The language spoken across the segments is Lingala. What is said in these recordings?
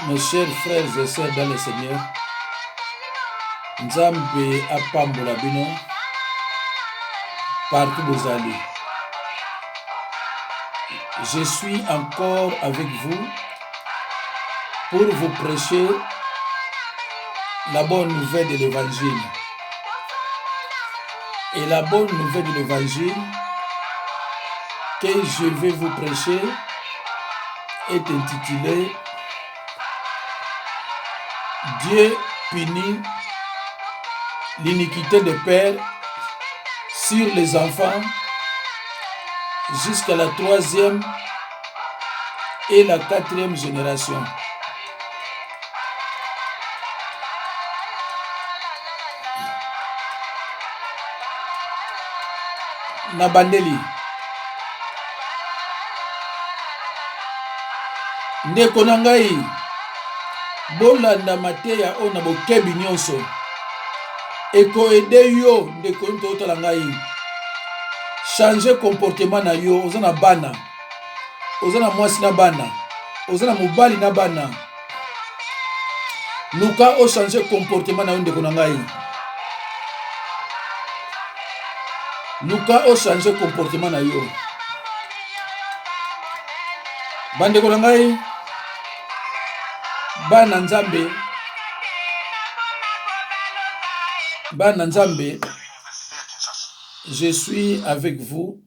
Mes chers frères et sœurs dans le Seigneur, Nzambe apambola bino partout où vous allez. Je suis encore avec vous pour vous prêcher la bonne nouvelle de l'Évangile. Et la bonne nouvelle de l'Évangile que je vais vous prêcher est intitulée Dieu punit l'iniquité des pères sur les enfants jusqu'à la 3e et la 4e génération. Nabandeli ndeko na ngai bolanda mateya oyo na bokebi nyonso ekoede yo ndeko ntotala ngai changer comportement na yo oza na bana oza na mwasi na bana oza na mobali na bana luka o changer comportement na yo ndeko na ngai luka o changer comportement na yo bandeko na ngai bana nzambe, je suis avec vous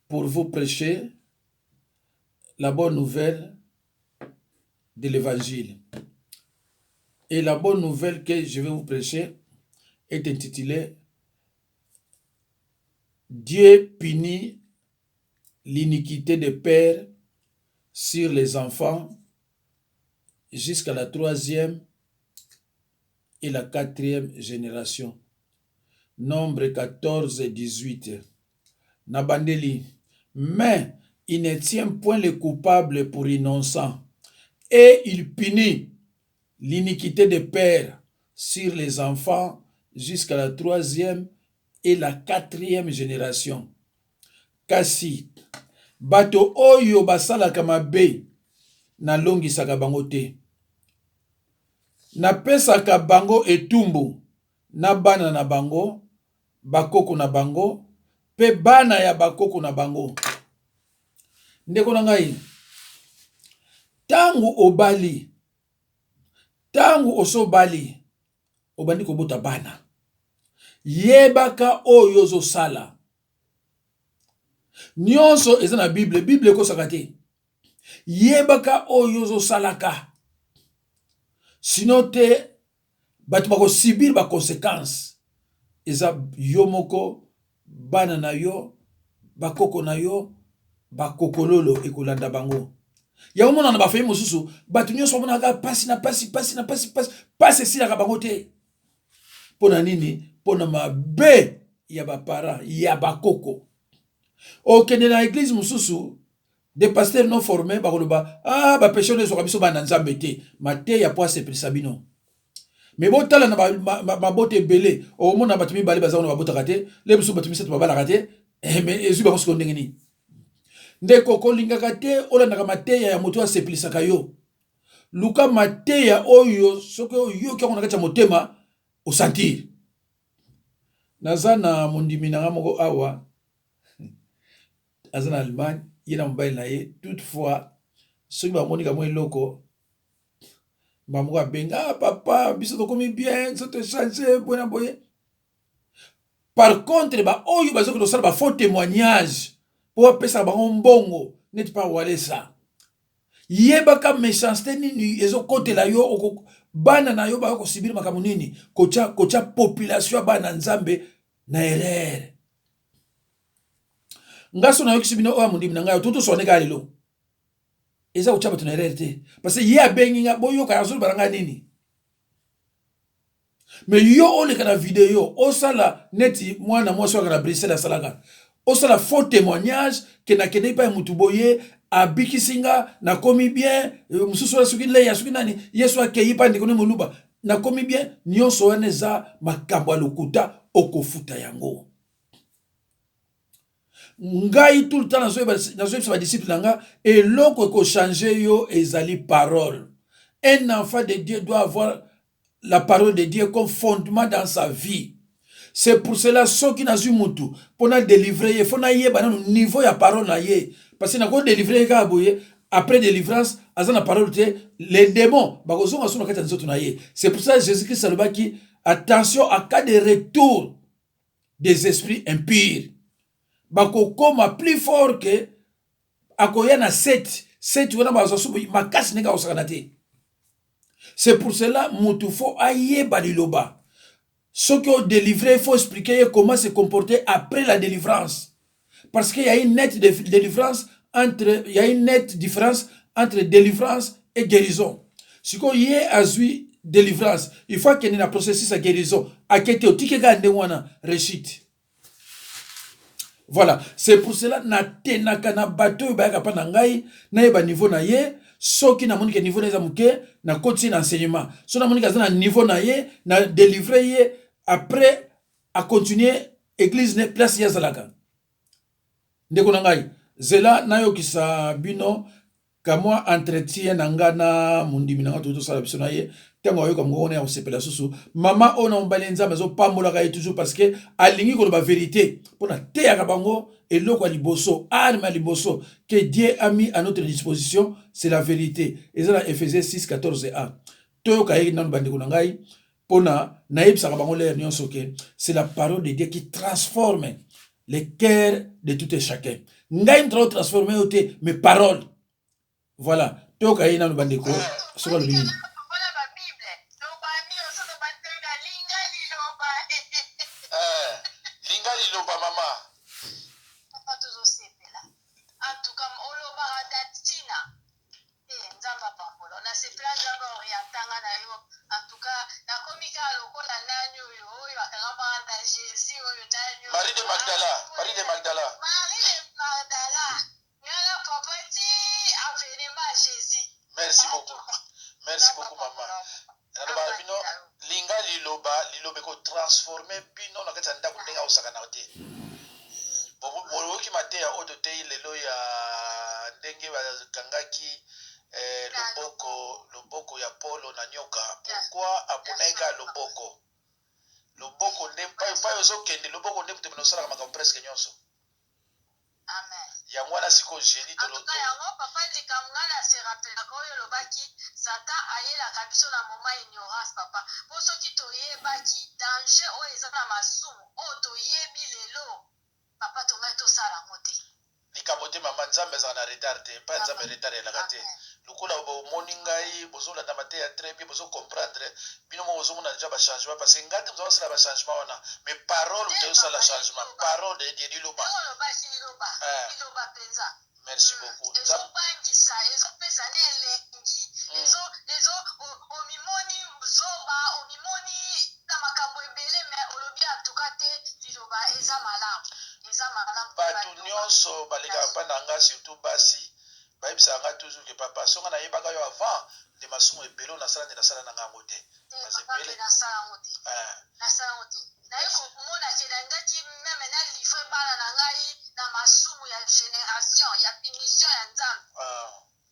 pour vous prêcher la bonne nouvelle de l'Évangile. Et la bonne nouvelle que je vais vous prêcher est intitulée Dieu punit l'iniquité des pères sur les enfants jusqu'à la 3e et la 4e génération. Nombre 14 et 18. Nabandeli. Mais il ne tient point les coupables pour innocents, et il punit l'iniquité des pères sur les enfants jusqu'à la 3e et la 4e génération. Kasi bato oyo basalaka mabe na longisaka bango te. Napesaka bango etumbu na bana na bango, bakoko na bango, pe bana ya bakoko na bango. Ndeko na ngai, tangu obali, tangu osobali, obandi kobota bana. Yebaka oyo ozosala. Nyonso eza na Bible, Bible ekosaka te. Yebaka oyo ozosalaka. Sinon te bato bakosibir ba conséquences. Eza yo moko, bana na yo, bakoko na yo, bakokololo ekolanda bango. Ya omona na bafeye mosusu, bato nyonso bamonaka pasi esilaka bango te. Pona nini? Pona mabe ya bapara, ya bakoko. Okende na église mosusu, des pasteurs non formés, bakoloba, ba péché ne soka biso bana nzambe te, mate ya po asepelisa bino. Mais bon tala na ma bote belé, au mona batumi bali baza na babota te, le biso batumi setu babala te, mais ezu ba ko ndenge ni. Ndeko kolingaka te olandaka mateya ya moto asepelisaka yo. Luka mateya oyo soko yo kyango na kati ya motema osentir. Naza na mondimi na moko awa azana Allemagne, yena mobile na ye, toutefois soki bamoni ka mo eloko bamoko abenga papa biso tokomi bien so te changer bona boye. Par contre ba oyo bazoki tosala ba faux témoignage po apesa bango mbongo neti pa wale sa. Yebaka méchanceté nini ezokotela yo bana na yo ba ko sibiri makambo nini kocha population bana nzambe na erreur. Ngaso na yo kisibino oya mondimi na ngai tutu soneka lelo. Eza kocha bato na erreur te parce que ye abengi nga boyo ka yazo baranga nini. Mais yo oleka na vidéo osala neti mwana mwasi wa na Bruxelles asalaka. Osala faux témoignage ke na kende pa mutu boye abikisinga na komi bien mususu la suki le ya suki nani yesu akeyi pa ndiko ne moluba na komi bien nyonso wana eza makambo lokuta okofuta yango. Ngai tout le temps nazo ba disciple nanga eloko ko changer yo ezali parole. Un enfant de Dieu doit avoir la parole de Dieu comme fondement dans sa vie. C'est pour cela, ceux qui n'ont pas mutu, pour nous délivrer, il faut que niveau de la parole. Parce que nous avons délivré, après délivrance, la parole, les démons, c'est pour ça que Jésus-Christ a dit, attention à cas de retour des esprits impurs. Comme plus fort que akoya 7 c'est pour cela mutu faut ayeba liloba. Ceux qui ont délivré, il faut expliquer comment se comporter après la délivrance. Parce qu'il y a une nette différence entre délivrance et guérison. Si vous avez une délivrance, il faut qu'il y ait un processus de guérison. Voilà, c'est pour cela que na bateau ba ka na ngai na ba niveau na ye soki na moni ke niveau na zamuke na continue enseignement. So na moni ka na niveau na ye na délivrer ye après à continuer église ne place ya zalaka. Ndeko na ngai zela na yo kisa bino kamwa entretien na ngana mundimi na to sala biso na ye tango yo comme on est au sepela susu mama ona ombalenza mazo pambola ka toujours parce que alingi ko ba vérité pour na te ya bango et loko liboso arma liboso que Dieu a mis à notre disposition c'est la vérité et ça dans Ephésiens 6:14a to ka yeki nan bandeko na ngai pona naibsa ka bango le nyonso ke c'est la parole de Dieu qui transforme les cœurs de tout et chacun ngai mtra transformer ote mes paroles. Voilà, to ka yina no bandeko so ba lubini. Marie de Magdala. Merci beaucoup maman. Bino linga liloba ko transformer bino na kata ndako ndenga osaka na te. Bobo ki matea oto te lelo ya ndenge ba kangaki loboko ya polo na nyoka. Pourquoi apunaika loboko ndempa pa yozo kende loboko ndempa temeno sala kama presque nyonso. Amen. Ya mwana siko jeli to loto. Yango papa likamngana se rappela ko yo lobaki Satan ayela kabiso na moma ignorance papa. Poso ki to yebaki danger o ezana masumu o to yebi lelo. Papa to ngai to sala mote. Likabote mama nzambe za na retard te, pas nzambe retard la kate. Lukula bo moningai bozo la tamate ya très bien bozo comprendre bino mo bozo mona déjà ba changement parce que ngate bozo sala ba changement ona mais parole te sala changement parole de Dieu liloba. Liloba penza. Merci beaucoup. Ezo bangisa ezo pesa nelengi. Ezo omimoni mzoba omimoni na makambo ebele mais olobi atukate liloba eza malamu. Batu nyonso balika pa nanga surtout basi baibisa nga toujours que papa songa na yebaka yo avant de masumu ebelo na sala na ngango te parce que na sala ngote na yeko mona kelanga ki meme na livre bana na ngai na masumu ya génération ya punition ya nzambe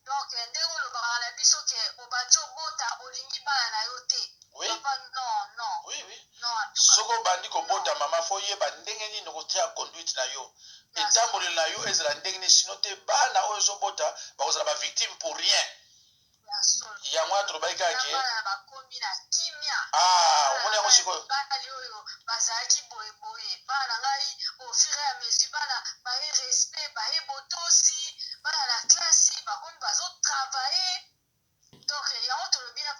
donc ndeko lo bana biso ke obajo bota olingi bana na yo te. Oui. Papa, non. Oui. Non, en tout cas. Soko bandi ko bota mama fo yeba ndenge ni no tia conduite na yo. Etambole na yo ezala ndenge ni sinote bana oyo so bota ba kozala ba victime pour rien. Ya mwa trobaika ke. Ba kombi na kimia. Omone ko siko. Bana yo bazaki boye. Bana ngai au fur et à mesure bana ba respect ba botosi bana la classe ba kombi bazo travailler. Donc, il y a autre le bien à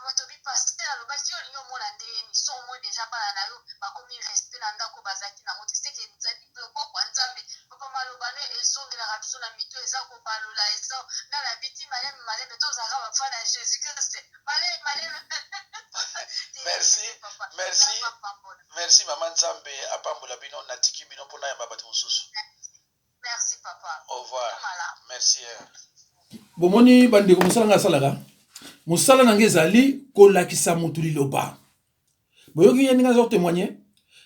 passer à l'obaki, il y a moins d'indemnisation, sont moins déjà pas la nayo, bah comme il reste dans la bazaki na moto, c'est que nous a dit que quoi nzambe, papa malobane et son de la rapso la mito et ça ko palola et ça, na la biti malem mais tous à va faire à Jésus Christ. Malem. Merci maman nzambe apambola bino natiki bino pona ya babatu mususu. Merci papa. Au revoir. Merci. Bomoni bandi ko musala salaka. Musala nange zali kolakisa mutu liloba. Boyoki yeninga zo témoigner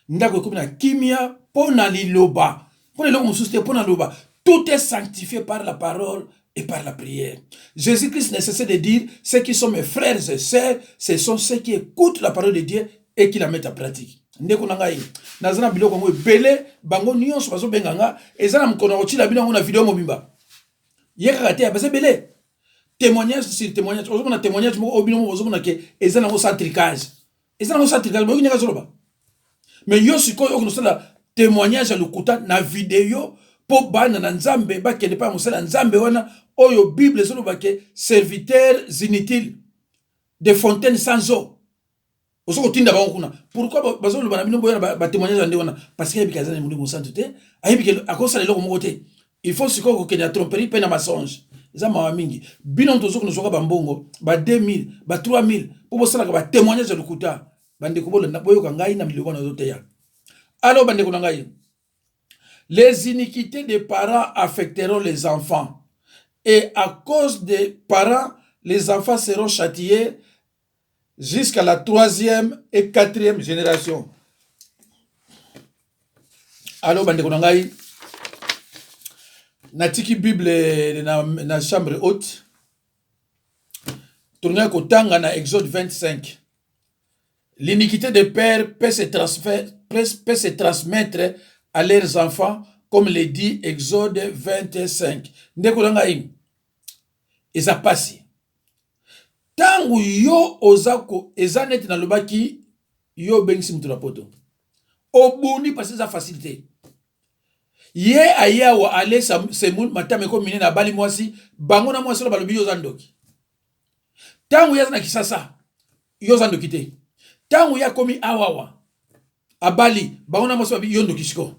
ndako ko na kimia pona liloba. Pona lo mususte pona liloba. Tout est sanctifié par la parole et par la prière. Jésus-Christ ne cessait de dire, ceux qui sont mes frères et sœurs, ce sont ceux qui écoutent la parole de Dieu et qui la mettent en pratique. Ndeko na ngai nazana biloko ngo ebele bango nyonso bazo benganga ezana mkono otila bino na video mobimba yeka te abase bele témoignage sur témoignage ozo na témoignage mo obino mo ozo na ke ezana ngo centricage bo nyaka zoloba mais yo sikoyo okunosala témoignage ya lukuta na video po bana na nzambe bakende pa mosala nzambe wana oyo bible zoloba ke serviteurs inutiles de fontaines sans eau. Pourquoi bazoloba na bino boya ba témoignage ande wana parce que bikaza na mundi mosantu te ayibike akosa lelo ko te il faut siko ko kenya tromperie pe na mensonge eza mawa mingi bino tozoko nozoka bambongo ba 2000 ba 3000 po bosala ka ba témoignage ya lukuta bande ko bola na boyoka ngai na miloko na zoteya. Alors bande ko na ngai les iniquités des parents affecteront les enfants et à cause des parents les enfants seront châtiés jusqu'à la 3e et 4e génération. Alors, bande konangai, natiki Bible na chambre haute, tourner kotanga na Exode 25. L'iniquité des pères peut se transmettre à leurs enfants, comme le dit Exode 25. Ndeko nangai, eza pasi. Tangu yo ozako ezanet na lobaki yo bengisi mutu na poto obuni parce ça facilité ye aya wa ale semul matame ko mine na bali mwasi bango na mwasi lo balobi yo zandoki tangu ya na kisasa yo zandoki te tangu ya komi awawa abali bango na mwasi babi yo ndoki siko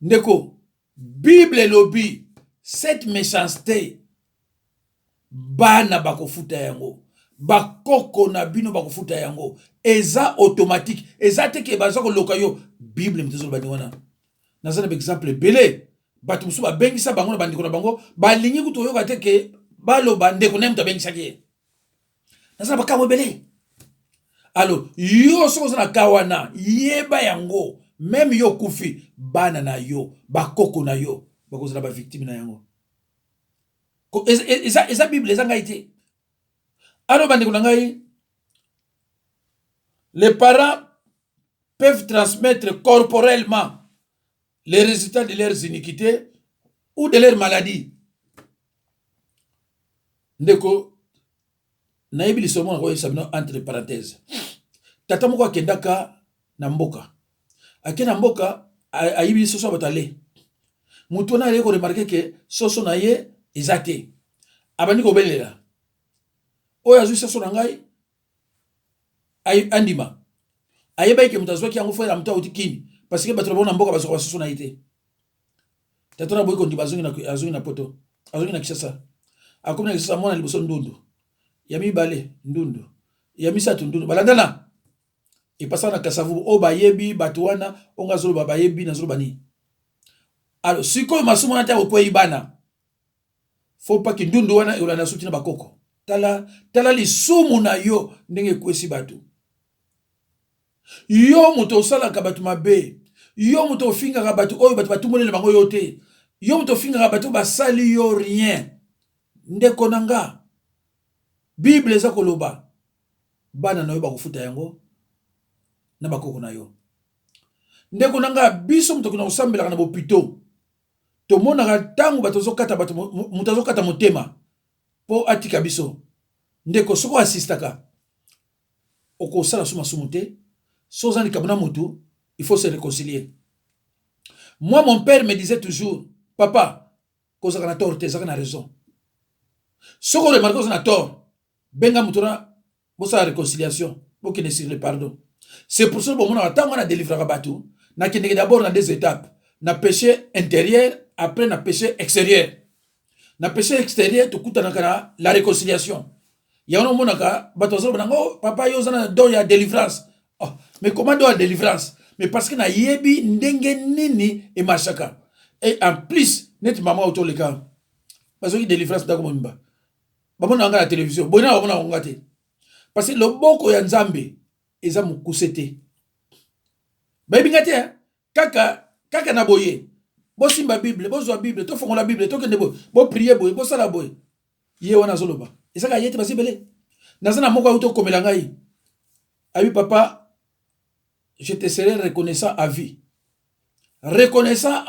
ndeko bible lobi cette méchanceté bana bakofuta yango bakoko na bino bakofuta yango eza automatique eza teke baza ko lokayo bible mtezo bani wana nazana par exemple belé batu musu ba bengisa bango na bandiko na bango balingi kutoyoka teke balo bande ko nem to bengisa ke nazana bakamo belé. Alors yo soko na kawana yeba yango même yo kufi bana na yo bakoko na yo bakozala ba victime na yango. Eza Bible eza ngai te. Alors bande ko ngai les parents peuvent transmettre corporellement les résultats de leurs iniquités ou de leurs maladies. Ndeko nayibi lisomo ko sabino entre parenthèses. Tata moko akendaka na mboka. Akena mboka ayibi soso batale. Mutu na yeko remarquer que soso na ye ezate abandi ko belela oya zu soso na ngai ay andima ayeba ke mutazwa ki yango fera muta utikini parce que batro bona mboka bazo soso na ite tatona boyiko ndi bazungi na poto azungi na kisasa akomna kisasa mona liboso ndundu ya mibale ndundu ya misatu ndundu balandana ipasa na kasavu o bayebi batuwana onga zolo bayebi na zolo bani. Alors siko masumo na ta ko ibana faut pas que ndundu wana ulana suti na bakoko tala li sumu na yo ndenge kwesi batu yo muto sala ka batu mabe yo muto finga ka batu oyo batu monele bango yote yo muto finga ka batu basali yo rien ndeko nanga bible za koloba bana na yo bakufuta yango na bakoko na yo ndeko nanga biso muto kuna usambela na bopito to mona tangu batozokata batu mutazokata motema po atika biso ndeko soko assistaka oko sala suma sumute sozani kabuna mutu il faut se réconcilier. Moi mon père me disait toujours papa kozaka na tort te zaka na raison soko remarque na tort benga mutuna bosa réconciliation bokene sur le pardon. C'est pour ça que bon mona tango na délivrer batu na kende d'abord na deux étapes na péché intérieur après na péché extérieur. Na péché extérieur to kutana kana la réconciliation. Ya ono monaka batozo bango papa yo zana do ya délivrance. Oh, mais comment do ya délivrance? Mais parce que na yebi ndenge nini e machaka. Et en plus net maman auto le cas. Parce que délivrance ndako momba. Bamona nga la télévision, bona bamona ngate. Parce que le boko ya Nzambe eza mukusete. Baby ngate kaka na boye. bo simba Bible, bo zo Bible, to fongola Bible, to kende bo prier boy, bo sala boy. Ye wana zoloba. Ezaka yete basibele. Nazana moko auto komela ngai. Abi papa, je te serai reconnaissant à vie. Reconnaissant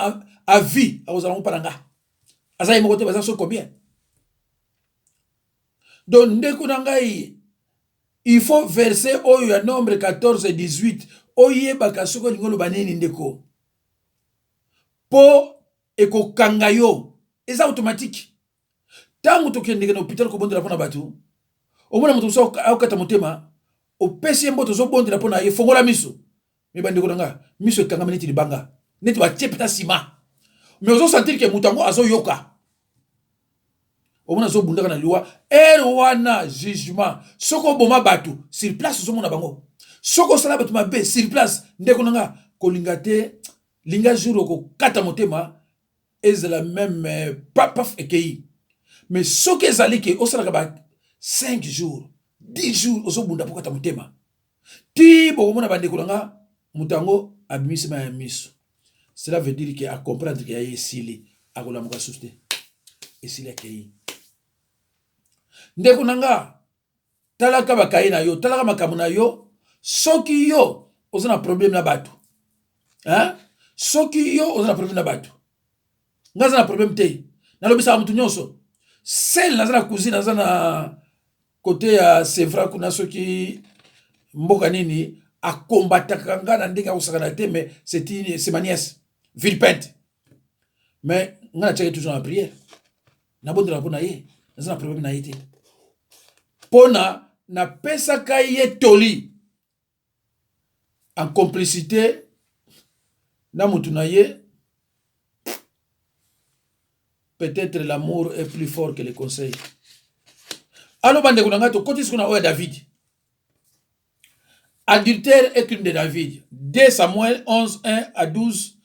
à vie. A ozalongo paranga. Aza yemo kote baza so combien? Donc ndeko nangai, il faut verser oyo ya nombre 14 et 18. Oye baka soko lingolo baneni ndeko. Po eko kangayo. Eza automatique. Tangu tokendeke na hôpital ko bondela pona batu. Omona mutu so akata motema. O pesi mboto zo bondela pona ye fongola miso. Me bandeko nanga, miso ekanga neti libanga. Neti ba tiepeta sima. Mais ozo sentir que mutango azo yoka. Omona zo bundaka na liwa wana jugement. Soko boma batu sur place zo mona bango. Soko sala batu mabe sur place ndeko nanga kolinga te linga jour ko kata motema ezala même paf ekei. Mais ce que ezali ke osala ka 5 jours 10 jours ozo bunda po kata motema. Ti bo mona bandeko nanga mutango abimisima ya miso. Cela veut dire que à comprendre qu'il y a ici à la muka souste ici la kei. Ndeko nanga talaka bakayi na yo, talaka makamu na yo, soki yo ozana problème na batu. Hein? Soki yo ozana problème na batu. Ngaza na problème te. Na lobisa mutu nyonso. Celle nazana cousine nazana côté ya Sevra kuna soki mboka nini a combataka nga na ndenge osakana te mais c'est ma nièce vilpente. Mais ngana tcheke toujours en prière. Na bondela pona ye, nazana problème na ye te. Pona na pesaka ye toli en complicité na mutu na ye. Peut-être l'amour est plus fort que les conseils. Alors bande kunanga to koti skuna oya David. Adultère est crime de David. 2 Samuel 11 1 à 12.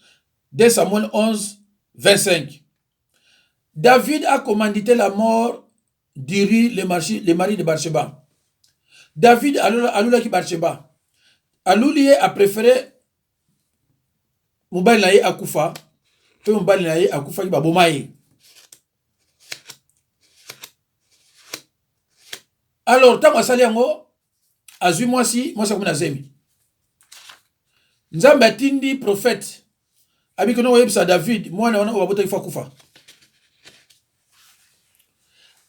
2 Samuel 11 25. David a commandité la mort d'Uri, le mari de Bathsheba. David alula ki Bathsheba. Aluliye a préféré mobali na ye akufa. Pe mobali na ye akufa ki baboma ye. Alors, tant que ça a 8 mois si, moi ça comme nazemi. Nzambe atindi prophète. Abi kono yebisa David, moi na wana obabota ifa kufa.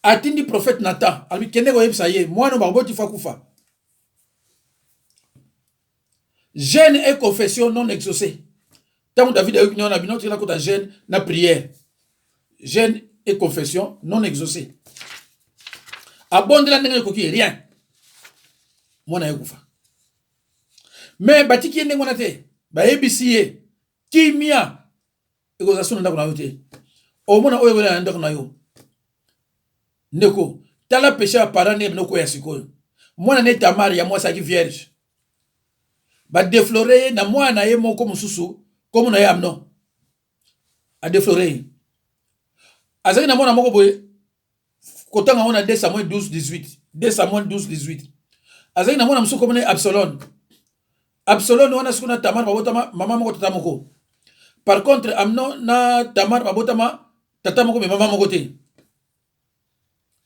Atindi prophète Nathan, abi kende ko yebisa ye, moi na obabota ifa kufa. Jeûne et confession non exaucée. Tant que David a eu na bino tina kota jeûne na prière. Jeûne et confession non exaucée. Abondela ndenge koki rien. Mwana yekufa. Mais batiki ndenge mwana te. Ba ebisi ye. Kimia. Eko sona ndako na yo te. O mwana oyo wela ndako na yo. Ndeko, tala péché parane noko ya sikoyo. Mwana ne Tamar ya mwasa ki vierge. Ba déflorer na mwana ye moko mususu comme na ye Amnon. A déflorer. Azaki na mwana moko boye. Kotanga on a 2 Samuel 12 18. 2 Samuel 12 18. Azaki na mwana musuko mone Absalom. Absalom wana sukuna Tamar babotama mama moko tata moko. Par contre Amnon na Tamar babotama tata moko me mama moko te.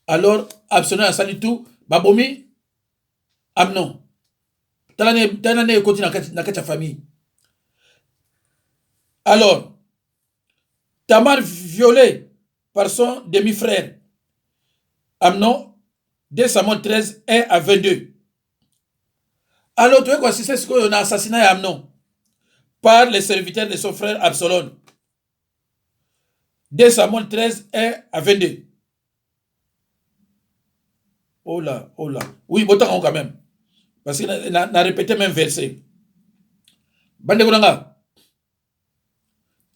Alors Absalom a sali tout babomi Amnon. Talane koti na kati famille. Alors Tamar violée par son demi-frère Amnon, 2 Samuel 13, 1 à 22. Alors, tu vois quoi, c'est ce qu'on a assassiné Amnon par les serviteurs de son frère Absalom. 2 Samuel 13, 1 à 22. Oh là, oh là. Oui, autant quand même. Parce qu'il a répété même verset. Bande Konanga.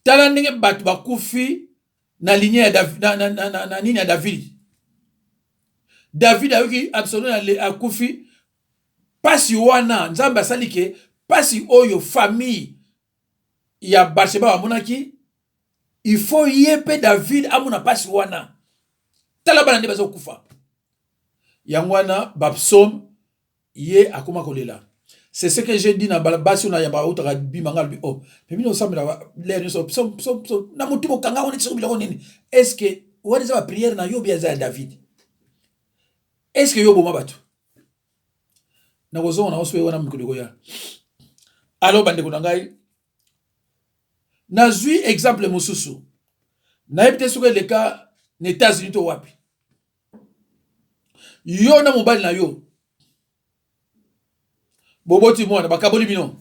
Talandenge bat bakufi na lignée à David. David a eu qui Absalom a kufi pasi wana nzamba salike pasi oyo famille ya Bathsheba wa monaki il faut yepe David amuna pasi wana tala bana nde bazo kufa yangwana babsom ye akoma kolela C'est ce que j'ai dit dans Balabasi, on a yaba outra bimangal oh. Mais nous sommes là, l'air nous sommes na mutu kanga on est sur biloko nini. Est-ce que what is la prière na yo bien David? Est-ce que yo boma batu? Na gozo on a oswe wana mikuliko ya. Alors bande kunangai. Na zui exemple mususu. Na ebite suka le cas na États-Unis to wapi. Yo na mobile na yo. Boboti mwana bakaboli bino.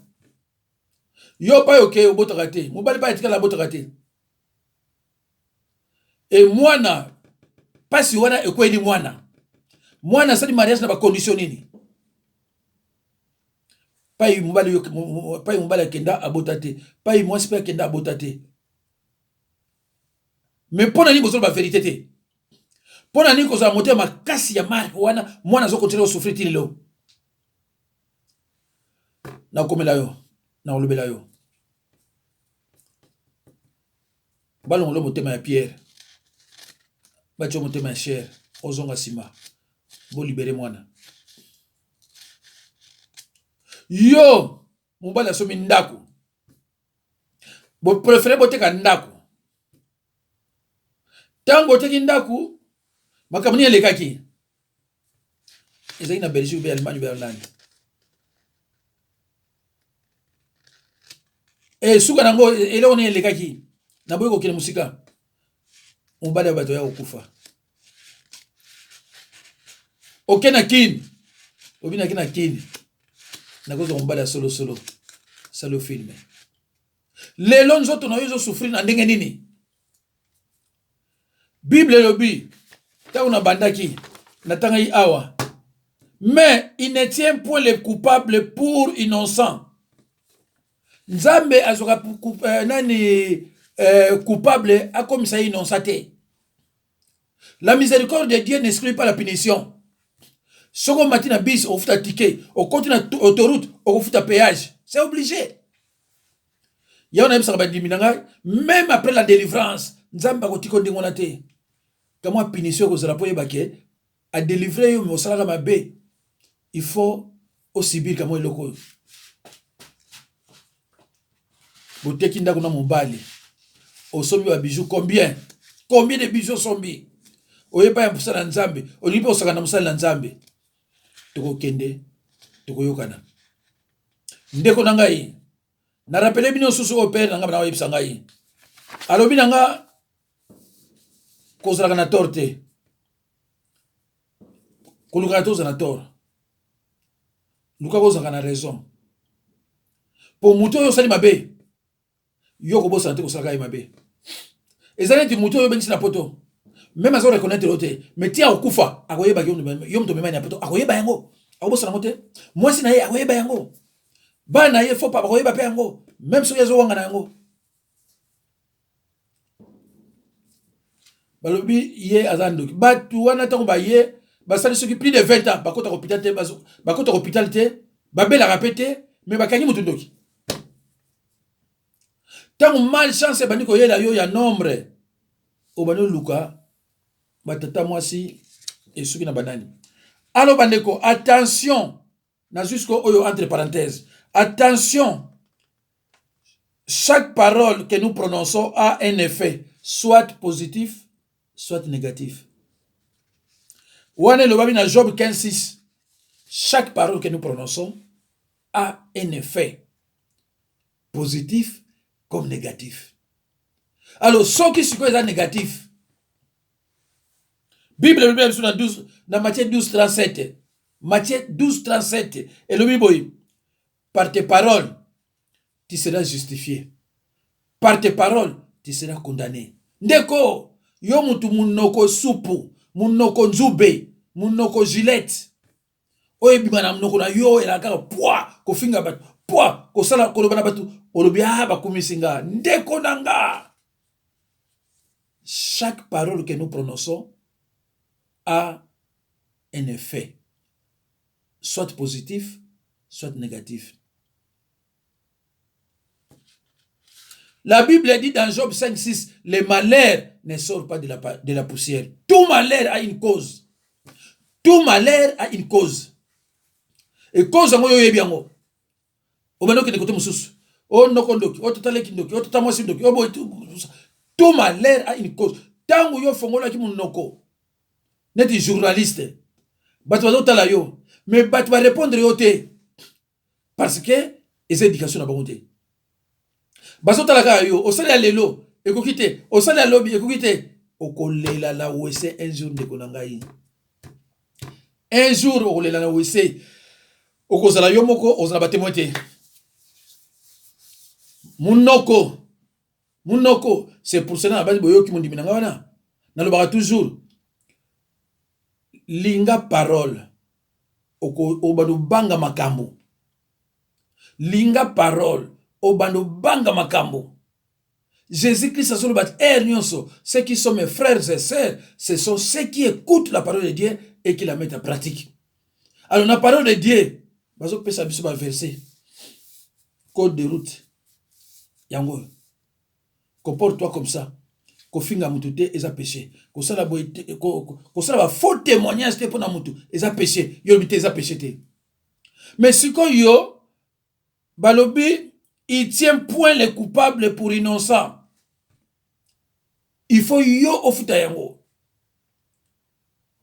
Yo pa yoke obotaka te. Mobali pa etikala botaka te. Et mwana pasi wana ekweni mwana. Mwana sali mariage na ba condition nini? Pai mobali yo pai mobali akenda abota te. Pai mwasi pa akenda abota te. Mais pona ni bozo ba vérité te. Pona ni koza mote makasi ya mari wana mwana zo continuer souffrir ti lelo. Na komela yo, na olobela yo. Balon lo motema ya Pierre. Bacho motema ya cher, ozonga sima. Bo libérer mwana. Yo, mobali asomi ndako. Bo préféré boteka ndako. Tango teki ndako, makamuni elekaki. Ezaki na Belgique ou Allemagne ou Hollande. Et suka nango ele on elekaki. Na boyeko kile musika. Mobali bato ya okufa. Okena kin. Obina kina kin. Na kozo mobali solo salo filme. Lelo nzoto na yo souffrir na ndenge nini? Bible lobi ta una bandaki na tanga yi awa. Mais il ne tient point les coupables pour innocents. Nzambe azoka coupable a comme ça innocent. La miséricorde de Dieu n'exclut pas la punition. Soko matina bis au futa ticket, au continue autoroute, au futa péage, c'est obligé. Ya on a bisa bandiminanga même après la délivrance, nzamba ko tiko ndingona te. Comment punition ko zala poye baké a délivrer yo mo sala mabe. Il faut aussi bien comme loko. Boteki ndako na mobali. Osombi wa bijoux combien? Combien de bijoux sombi? Oyeba ya musala nzambe, olipo osaka na musala nzambe. Toko kende, toko yokana. Ndeko na ngai. Na rappele bino susu o père nga na oyebisa ngai. Alobi nga kozala na torte. Koluka toza na tor. Luka kozala na raison. Po muto yo sali mabe. Yo ko bosa te ko sala mabe. Ezali ti muto yo bengisi na poto. Même à reconnaître l'autre, mais tiens au kufa, akoyeba yom to memani apoto, akoyeba yango, akobosa na mote. Moi si na ye akoyeba yango. Ba na ye faut pas akoyeba pe yango, même so yezo wanga na yango. Balobi ye azandoki. Ba tu wana tango ba ye, ba sali soki plus de 20 ans, ba kota hôpital te, ba kota hôpital te, ba bela répété, mais ba kangi mutundoki. Tango mal chance bani ko yela yo ya nombre. Obano luka batata mwasi esuki na banani. Alors bandeko, attention, na jusqu'au oyo entre parenthèses. Attention, chaque parole que nous prononçons a un effet, soit positif, soit négatif. Wane le babi na Job 15:6. Chaque parole que nous prononçons a un effet, positif comme négatif. Alors, ce qui est négatif, Bible dans Matthieu 12:37. Matthieu 12:37. Et le Bible, par tes paroles, tu seras justifié. Par tes paroles, tu seras condamné. Ndeko, yo mutu munoko supu, munoko nzube, munoko gilette. Oye bimana munoko na yo elaka poa, ko finga bat, poa, ko sala ko lobana batu, olobia ba kumisinga. Ndeko nanga. Chaque parole que nous prononçons a un effet, soit positif, soit négatif. La Bible dit dans Job 5:6, les malheurs ne sortent pas de la poussière. Tout malheur a une cause. Tout malheur a une cause. Et cause en yo yebiango. Obanoki de côté mosusu. O nokondoki, o totaleki ndoki, o totamosi ndoki, o boy tout malheur a une cause. Tango yo fongola ki munoko. Neti journaliste. Batu bazotala yo. Mais batu va répondre yo te. Parce que les éducations na bango te. Bazotala ka yo, o sala lelo, ekokite, o sala lobby ekokite. Okolela la wese un jour de konangai. Un jour okolela la wese. Okozala yo moko, ozala batemoin te. Munoko, c'est pour cela que boyo ki mundi minanga wana. Nalobaka toujours linga parole obando banga makambo. Linga parole obando banga makambo. Jésus-Christ a solobat nyonso, ceux qui sont mes frères et sœurs, ce sont ceux qui écoutent la parole de Dieu et qui la mettent en pratique. Alors la parole de Dieu, bazo pesa biso ba verset. Code de route. Yango, comporte-toi comme ça. Kofinga mutu te eza péché. Kosala boite, kosala ba faux témoignage te pona mutu eza péché. Yo bité eza péché te. Mais si ko yo balobi il tient point les coupables pour innocents. Il faut yo ofuta yango.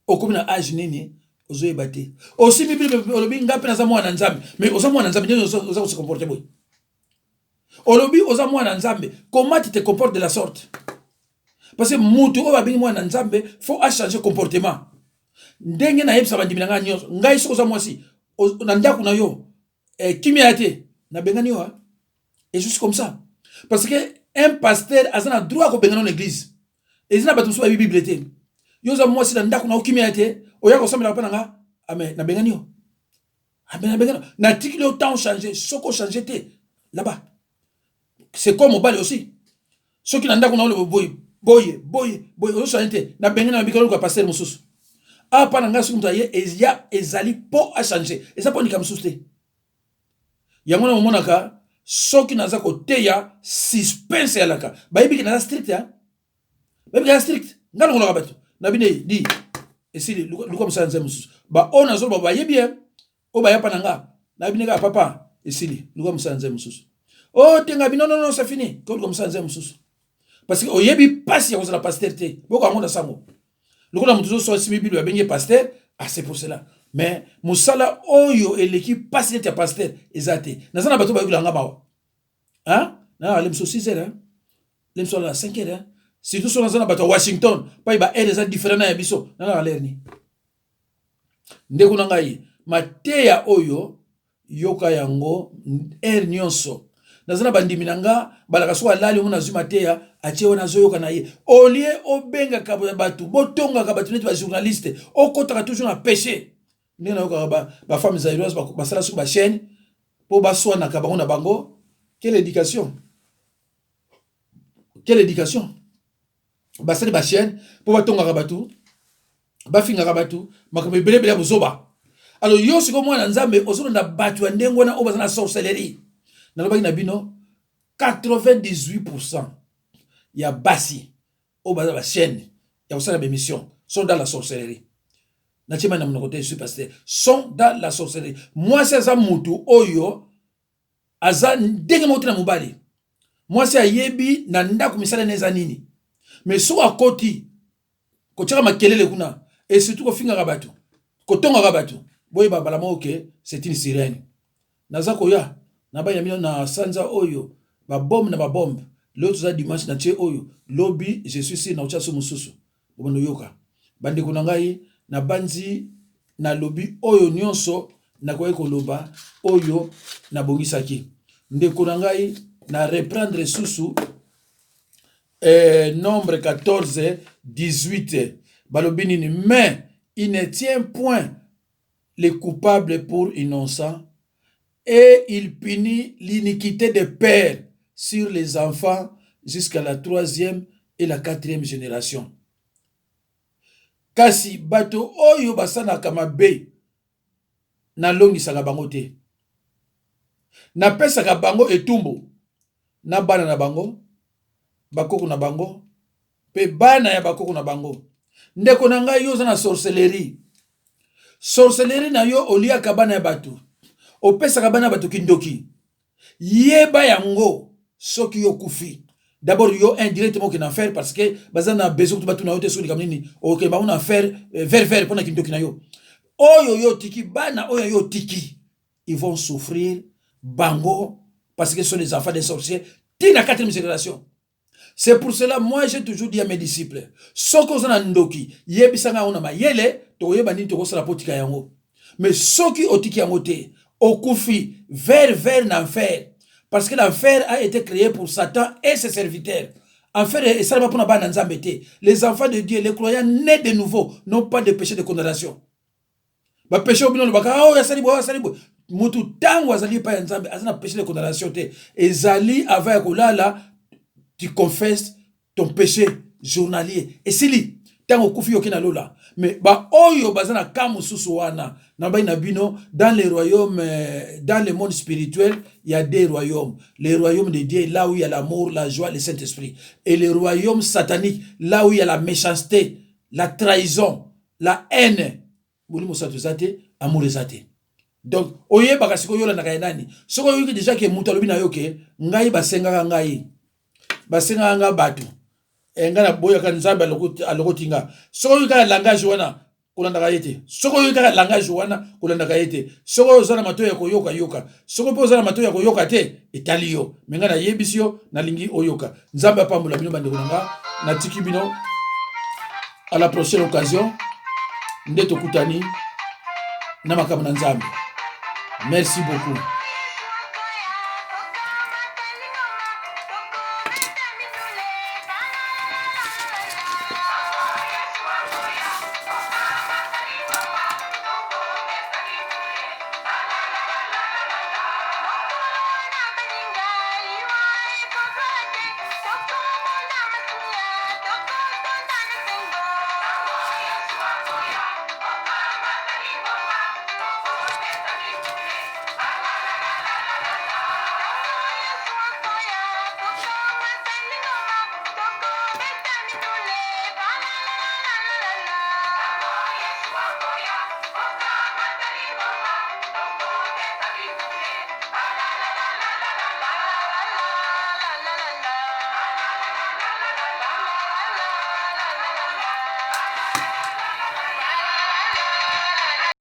Okomina âge nini ozo ebate. Aussi bible balobi ngape na za mwana nzambe. Mais oza mwana nzambe oza se comporter boy. Olobi oza mwana nzambe, comment tu te comportes de la sorte? Parce que mutu o babingi mwana nzambe faut changer comportement. Ndenge na yebisa bandimina nga nyonso, ngai soko za mwasi, na ndaku na yo, kimia te, na bengani yo. Et juste comme ça. Parce que un pasteur a un droit ko bengana na église. Et zina batu so ba bible te. Yo za mwasi na ndaku na kimia te, oya ko somela pa nga, amen, na bengani yo. Amen, na bengana. Na tiki le temps changer, soko changer te là-bas. C'est comme au bal aussi. Ceux qui n'ont pas boy, on s'arrête. Na benga na bikolo ko passer mususu. Ah pa nanga sumu taye ezali po a changer. Et ça pas ni comme souste. Yango na monaka ceux qui naza ko teya suspense ya laka. Ba yebi ki na strict ya. Ba yebi ka strict. Ngalo ngolo kabatu. Na bine di. Et si lu comme ça nze mususu. Ba ona zo ba yebi bien. O ba ya pa nanga. Na bine ka papa. Et si lu comme ça nze mususu. Oh, non, c'est fini. Comme ça, parce que oyebi passe ya la pasteur te. Boko amonda sango. Le ko na mutuzo so si bible ya pasteur, ah c'est pour cela. Mais musala oyo et l'équipe passe ya pasteur ezate. Na sana bato ba yulanga mawa. Hein? Na lemso 6h hein. Lemso la 5h hein. Si tout son na bato Washington, pa ba air eza différent na biso. Na l'air ni. Ndeko na ngai, mateya oyo yoka yango air nyonso. Nazana bandimi nanga balaka so alali mona zuma teya atie na zoyo kana ye olie obenga ka batu botonga ka batu neti ba journaliste okotaka toujours na péché ndena ko ba femmes zaïroises ba sala sur ba chaîne po ba soana ka bango na bango. Quelle éducation ba sala ba chaîne po ba tonga ka batu ba finga ka batu makambe belebele ya bozoba. Alors yo siko mwana nzambe ozona na batu ndengo na obaza na sorcellerie. Dans le bino 98% ya basi au bas la chaîne ya osala ba émission sont dans la sorcellerie. Na chema na mnokote je suis pasteur sont dans la sorcellerie. Moi c'est ça mutu oyo aza ndenge moto na mobali. Moi c'est ayebi na ndako misala neza nini. Mais so akoti ko tshaka makelele kuna et surtout ko finga ka batu. Ko tonga ka batu. Boye ba bala mo que c'est une sirène. Naza ko ya na ba yamino na sanza oyo ba bombe na ba bombe l'autre za dimanche na tie oyo lobby je suis ici na ucha so mususu bono yoka bande ko ngai na banzi na lobby oyo nyonso na ko ekoloba oyo na bongisaki ndeko ngai na reprendre susu nombre 14 18 balobi nini mais il ne tient point les coupables pour innocents. Et il punit l'iniquité des pères sur les enfants jusqu'à la 3e et la 4e génération. Kasi bato oyo basana kama be na longi saka bango te. Na pesa ka bango etumbo na bana na bango bakoko na bango pe bana ya bakoko na bango. Ndeko na ngai yo za na sorcellerie. Sorcellerie na yo olia kabana ya bato. Opesa kabana bato kindoki. yeba yango soki yo kufi. D'abord yo indirectement qui en faire parce que bazana besoin de batuna yote soni kamini OK ba on a faire vers pour na kinto kinayo. Oyo yo tiki bana oyo yo tiki, ils vont souffrir bango parce que ce sont les enfants des sorciers. Tina 4e génération. C'est pour cela, moi, j'ai toujours dit à mes disciples, soko zana ndoki, yebisanga ona mayele, to yeba ni to kosala potika yango. Mais soki otiki yango te, okufi, vers l'enfer. Parce que l'enfer a été créé pour Satan et ses serviteurs. Enfer est seulement pour na nzambe te. Les enfants de Dieu, les croyants nés de nouveau, n'ont pas de péché de condamnation. Ba péché obino baka oh ya salibo. Mutu tango azali pa nzambe, azana péché de condamnation te. Ezali ava kolala. Tu confesses ton péché journalier. Et si li, tango kufi yokena lola. Mais ba oyo bazana kamu susu wana. Namba inabino, dans les royaumes, dans le monde spirituel, il y a des royaumes. Les royaumes de Dieu, là où il y a l'amour, la joie, le Saint-Esprit. Et les royaumes sataniques, là où il y a la méchanceté, la trahison, la haine. Bouli moussatu zate, amour zate. Donc, oye bakasiko yola nakayenani. Soko yoki déjà ke mutalobi na yoke, ngai basenga ngai. Basenga nga batu engana boya kan nzambe alokotinga soko yuka langage wana kolanda kayete soko yuka langage wana kolanda kayete soko zana matoya koyoka yoka soko po zana matoya koyoka te etaliyo menga na yebisio na lingi oyoka nzambe apambola bino bande kolanga na tiki bino à la prochaine occasion ndeto kutani na makambo na nzambe. Merci beaucoup.